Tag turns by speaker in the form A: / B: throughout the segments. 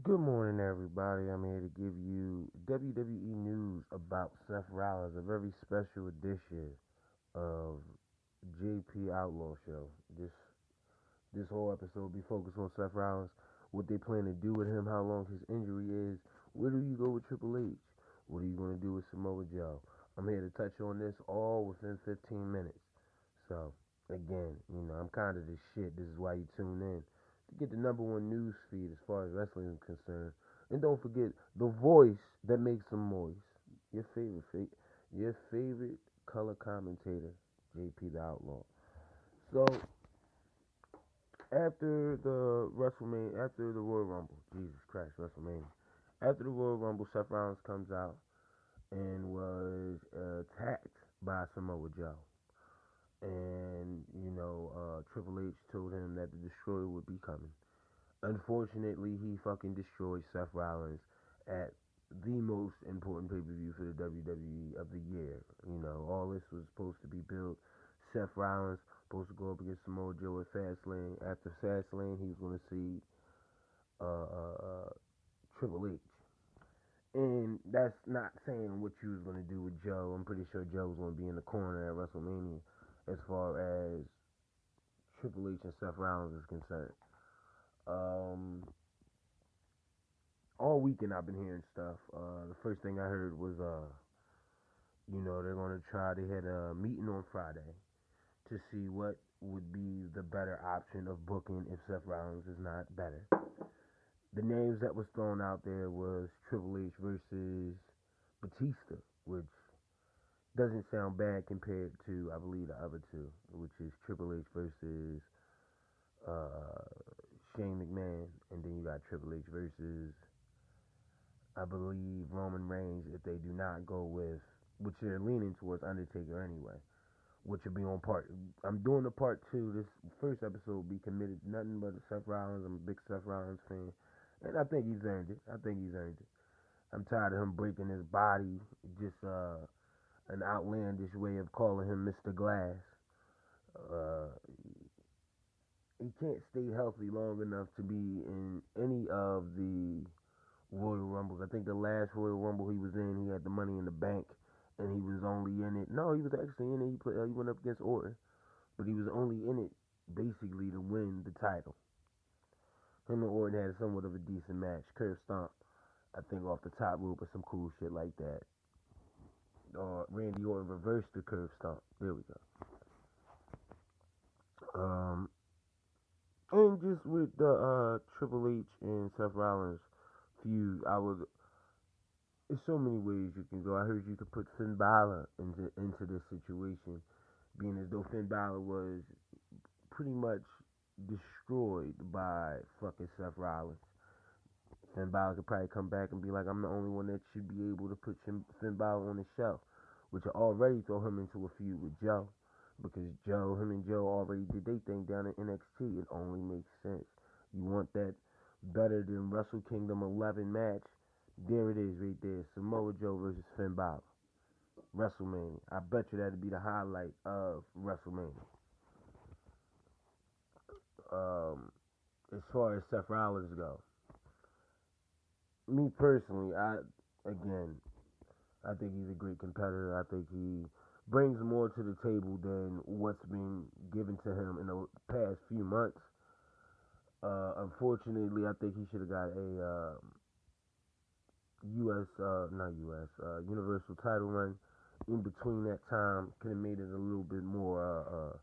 A: Good morning, everybody. I'm here to give you WWE news about Seth Rollins, a very special edition of JP Outlaw Show. This whole episode will be focused on Seth Rollins, what they plan to do with him, how long his injury is, where do you go with Triple H, what are you going to do with Samoa Joe. I'm here to touch on this all within 15 minutes. So, again, I'm kind of the shit. This is why you tune in to get the number one news feed as far as wrestling is concerned. And don't forget the voice that makes them moist. Your favorite color commentator, JP the Outlaw. So after the WrestleMania, after the Royal Rumble, Jesus Christ, WrestleMania. After the Royal Rumble, Seth Rollins comes out and was attacked by Samoa Joe. And Triple H told him that the Destroyer would be coming. Unfortunately, he fucking destroyed Seth Rollins at the most important pay-per-view for the WWE of the year. All this was supposed to be built. Seth Rollins supposed to go up against Samoa Joe at Fastlane. After Fastlane, he was going to see Triple H. And that's not saying what you was going to do with Joe. I'm pretty sure Joe was going to be in the corner at WrestleMania as far as Triple H and Seth Rollins is concerned. All weekend I've been hearing stuff. The first thing I heard was, they're gonna try. They had a meeting on Friday to see what would be the better option of booking if Seth Rollins is not better. The names that was thrown out there was Triple H versus Batista, which doesn't sound bad compared to, I believe, the other two, which is Triple H versus Shane McMahon, and then you got Triple H versus, I believe, Roman Reigns if they do not go with, which they're leaning towards Undertaker anyway, which will be on part. I'm doing the part two. This first episode will be committed to nothing but Seth Rollins. I'm a big Seth Rollins fan, and I think he's earned it. I'm tired of him breaking his body, just an outlandish way of calling him Mr. Glass. Uh, he can't stay healthy long enough to be in any of the Royal Rumbles. I think the last Royal Rumble he was in, he had the Money in the Bank, and he was only in it. No, he was actually in it. He went up against Orton, but he was only in it basically to win the title. Him and Orton had somewhat of a decent match. Curve stomp, I think, off the top rope or some cool shit like that. Randy Orton reversed the curve stomp. There we go. And just with the Triple H and Seth Rollins feud, there's so many ways you can go. I heard you could put Finn Balor into this situation, being as though Finn Balor was pretty much destroyed by fucking Seth Rollins. Finn Balor could probably come back and be like, I'm the only one that should be able to put Finn Balor on the shelf, which will already throw him into a feud with Joe, because him and Joe already did their thing down in NXT. It only makes sense. You want that better than Wrestle Kingdom 11 match? There it is right there. Samoa Joe versus Finn Balor. WrestleMania. I bet you that'd be the highlight of WrestleMania. As far as Seth Rollins go, me personally, I think he's a great competitor. I think he brings more to the table than what's been given to him in the past few months. Unfortunately, I think he should have got a Universal title run in between that time. Could have made it a little bit more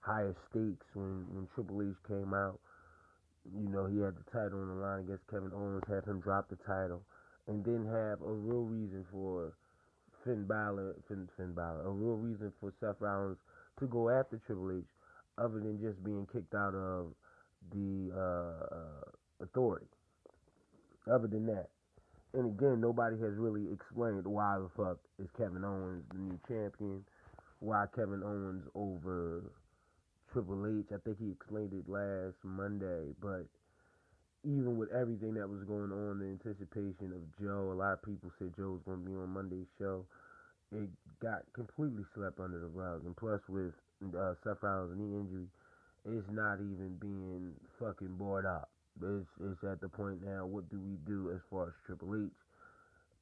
A: higher stakes when Triple H came out. He had the title on the line against Kevin Owens, have him drop the title, and then have a real reason for Finn Balor, a real reason for Seth Rollins to go after Triple H, other than just being kicked out of the authority. Other than that, and again, nobody has really explained why the fuck is Kevin Owens the new champion, why Kevin Owens over Triple H. I think he explained it last Monday, but even with everything that was going on, the anticipation of Joe, a lot of people said Joe was going to be on Monday's show. It got completely swept under the rug. And plus, with Seth Rollins' knee injury, it's not even being fucking brought up. It's at the point now. What do we do as far as Triple H?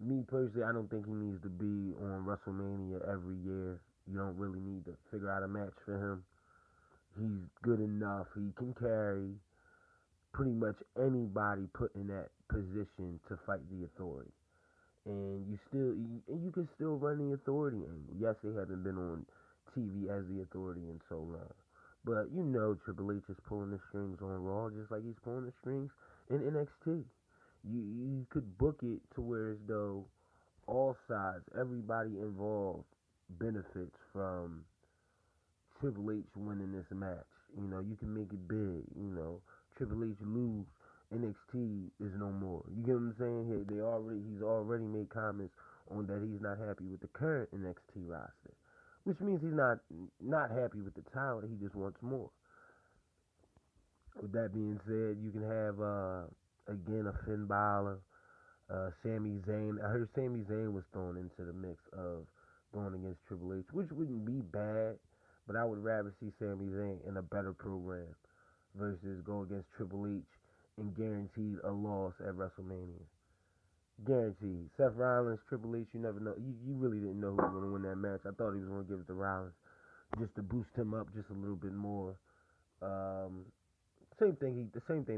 A: Me personally, I don't think he needs to be on WrestleMania every year. You don't really need to figure out a match for him. He's good enough. He can carry pretty much anybody put in that position to fight the authority. And you can still run the authority angle. Yes, they haven't been on TV as the authority in so long. But you know Triple H is pulling the strings on Raw just like he's pulling the strings in NXT. You could book it to where as though all sides, everybody involved benefits from Triple H winning this match. You know, you can make it big. You know, Triple H lose, NXT is no more. You get what I'm saying? He's already made comments on that he's not happy with the current NXT roster, which means he's not happy with the talent. He just wants more. With that being said, you can have again a Finn Balor, Sami Zayn. I heard Sami Zayn was thrown into the mix of going against Triple H, which wouldn't be bad, but I would rather see Sami Zayn in a better program versus go against Triple H and guaranteed a loss at WrestleMania. Guaranteed. Seth Rollins, Triple H, you never know. You really didn't know who was going to win that match. I thought he was going to give it to Rollins just to boost him up just a little bit more. The same thing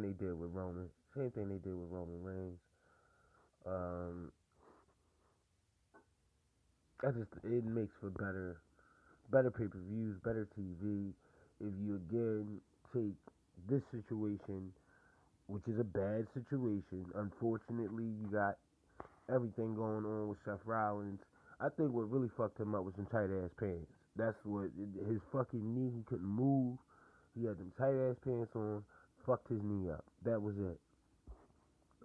A: they did with Roman. Same thing they did with Roman Reigns. It makes for better pay-per-views, better TV. If you again take this situation, which is a bad situation, unfortunately, you got everything going on with Seth Rollins. I think what really fucked him up was some tight ass pants. That's what his fucking knee. He couldn't move. He had them tight ass pants on. Fucked his knee up. That was it.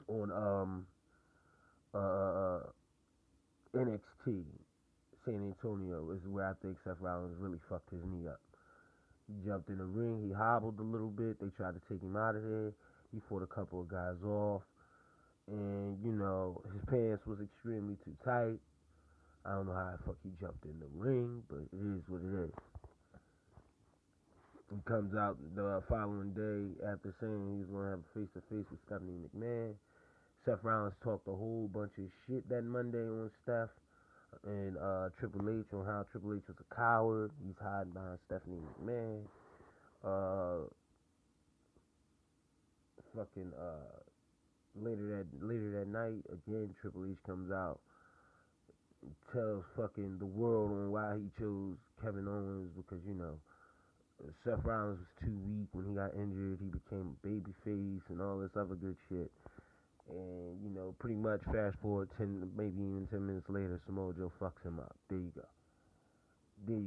A: On NXT, San Antonio is where I think Seth Rollins really fucked his knee up. He jumped in the ring. He hobbled a little bit. They tried to take him out of there. He fought a couple of guys off. And, you know, his pants was extremely too tight. I don't know how the fuck he jumped in the ring, but it is what it is. He comes out the following day after saying he's going to have a face-to-face with Stephanie McMahon. Seth Rollins talked a whole bunch of shit that Monday on Steph and Triple H on how Triple H was a coward. He's hiding behind Stephanie McMahon. Later that night, again, Triple H comes out, tells fucking the world on why he chose Kevin Owens because, you know, Seth Rollins was too weak when he got injured. He became a babyface and all this other good shit. And, you know, pretty much fast forward 10, maybe even 10 minutes later, Samoa Joe fucks him up. There you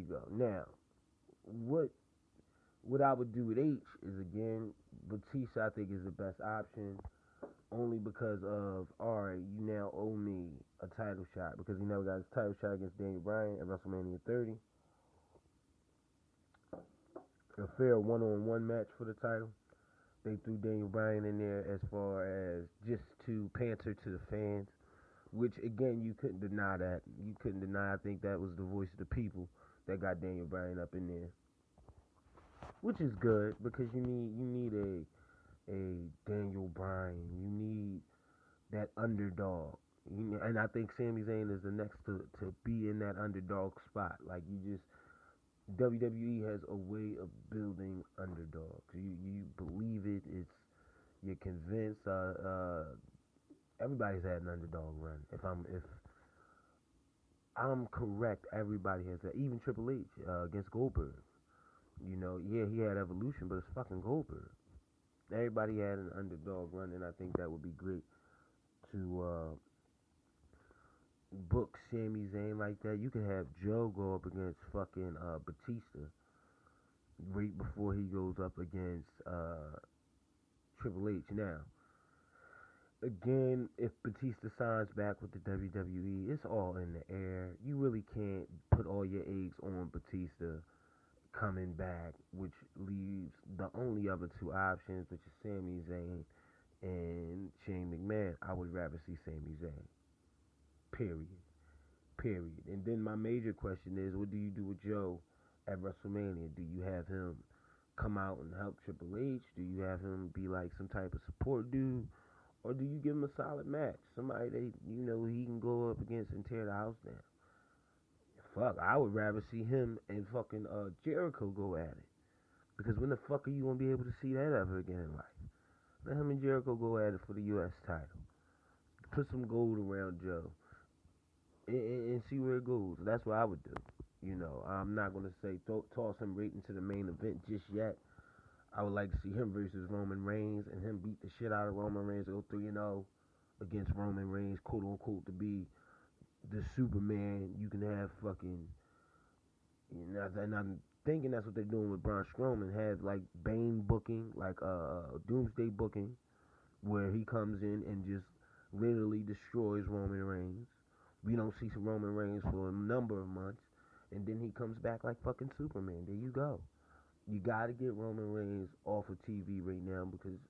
A: go. Now, what I would do with H is, again, Batista I think is the best option. Only because of, alright, you now owe me a title shot. Because he never got his title shot against Daniel Bryan at WrestleMania 30. A fair one-on-one match for the title. They threw Daniel Bryan in there as far as just to pander to the fans. Which, again, you couldn't deny that. You couldn't deny, I think that was the voice of the people that got Daniel Bryan up in there. Which is good, because you need a Daniel Bryan. You need that underdog. And I think Sami Zayn is the next to be in that underdog spot. Like, WWE has a way of building underdogs. You believe it. You're convinced. Everybody's had an underdog run. If I'm correct, everybody has that. Even Triple H against Goldberg. You know, yeah, he had Evolution, but it's fucking Goldberg. Everybody had an underdog run, and I think that would be great to book Sami Zayn like that. You can have Joe go up against fucking Batista right before he goes up against Triple H. Now, again, if Batista signs back with the WWE, it's all in the air. You really can't put all your eggs on Batista coming back, which leaves the only other two options, which is Sami Zayn and Shane McMahon. I would rather see Sami Zayn. Period. And then my major question is, what do you do with Joe at WrestleMania? Do you have him come out and help Triple H? Do you have him be like some type of support dude? Or do you give him a solid match? Somebody that, he can go up against and tear the house down. Fuck, I would rather see him and fucking Jericho go at it. Because when the fuck are you gonna be able to see that ever again in life? Let him and Jericho go at it for the US title. Put some gold around Joe. And see where it goes. That's what I would do. I'm not gonna say toss him right into the main event just yet. I would like to see him versus Roman Reigns and him beat the shit out of Roman Reigns, go 3-0 against Roman Reigns, quote unquote, to be the Superman. You can have fucking, and I'm thinking that's what they're doing with Braun Strowman. Have like Bane booking, like Doomsday booking, where he comes in and just literally destroys Roman Reigns. We don't see some Roman Reigns for a number of months, and then he comes back like fucking Superman. There you go. You gotta get Roman Reigns off of TV right now because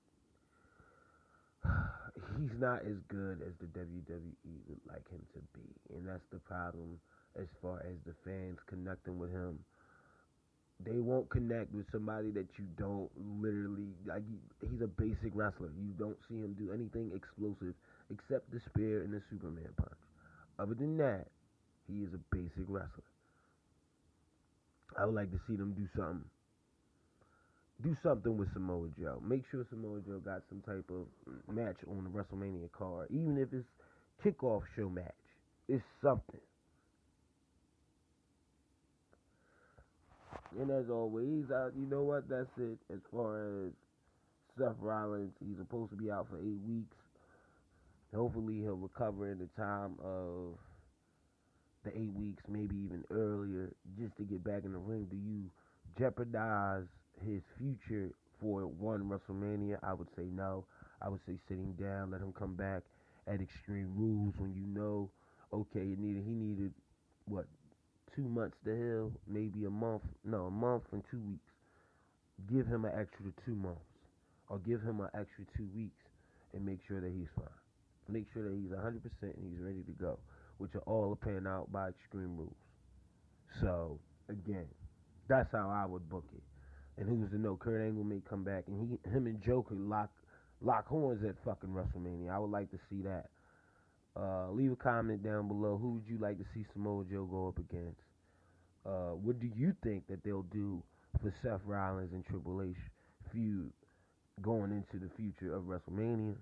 A: he's not as good as the WWE would like him to be, and that's the problem as far as the fans connecting with him. They won't connect with somebody that you don't literally like. He's a basic wrestler. You don't see him do anything explosive except the spear and the Superman punch. Other than that, he is a basic wrestler. I would like to see them do something. Do something with Samoa Joe. Make sure Samoa Joe got some type of match on the WrestleMania card, even if it's kickoff show match. It's something. And as always, you know what? That's it. As far as Seth Rollins, he's supposed to be out for 8 weeks. Hopefully, he'll recover in the time of the 8 weeks, maybe even earlier, just to get back in the ring. Do you jeopardize his future for one WrestleMania? I would say no. I would say sitting down, let him come back at Extreme Rules when you know, okay, he needed what, 2 months to heal, maybe a month and 2 weeks. Give him an extra 2 months, or give him an extra 2 weeks, and make sure that he's fine. Make sure that he's 100% and he's ready to go, which are all panned out by Extreme Rules. So again, that's how I would book it. And who's to know? Kurt Angle may come back, and him and Joe could lock horns at fucking WrestleMania. I would like to see that. Leave a comment down below. Who would you like to see Samoa Joe go up against? What do you think that they'll do for Seth Rollins and Triple H feud going into the future of WrestleMania?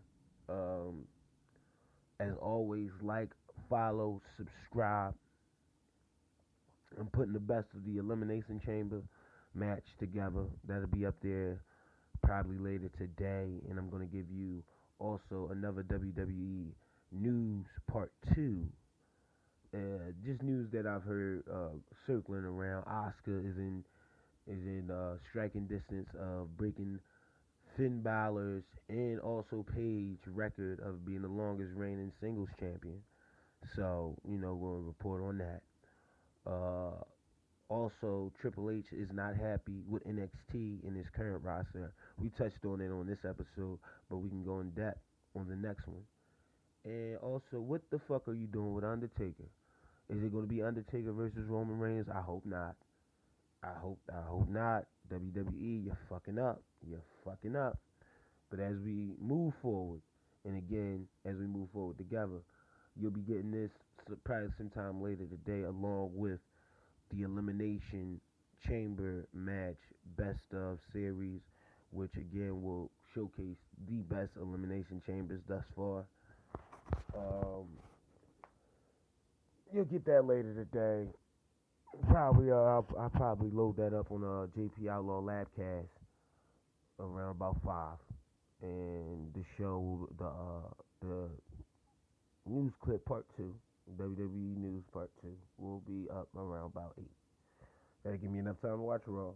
A: As always, like, follow, subscribe. I'm putting the best of the Elimination Chamber match together. That'll be up there probably later today. And I'm going to give you also another WWE News Part 2. Just news that I've heard circling around. Asuka is in striking distance of breaking Finn Balor's and also Paige record of being the longest reigning singles champion. So, we'll report on that. Also, Triple H is not happy with NXT in his current roster. We touched on it on this episode, but we can go in depth on the next one. And also, what the fuck are you doing with Undertaker? Is it going to be Undertaker versus Roman Reigns? I hope not. I hope not. WWE, you're fucking up. You're fucking up. But as we move forward, and again, as we move forward together, you'll be getting this probably sometime later today, along with the Elimination Chamber match best of series, which again will showcase the best Elimination Chambers thus far. You'll get that later today. Probably, I'll probably load that up on JP Outlaw Labcast around about 5, and the show, the news clip part 2, WWE News Part 2, will be up around about 8. That'll give me enough time to watch Raw,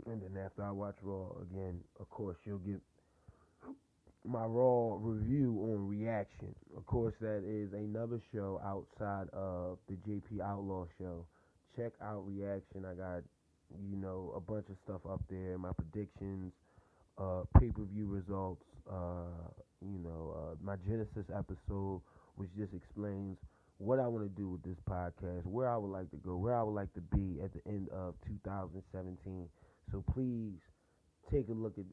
A: and then after I watch Raw again, of course, you'll get my Raw review on Reaction. Of course, that is another show outside of the JP Outlaw show. Check out Reaction. I got, a bunch of stuff up there. My predictions, pay-per-view results, my Genesis episode, which just explains what I want to do with this podcast, where I would like to go, where I would like to be at the end of 2017. So please take a look at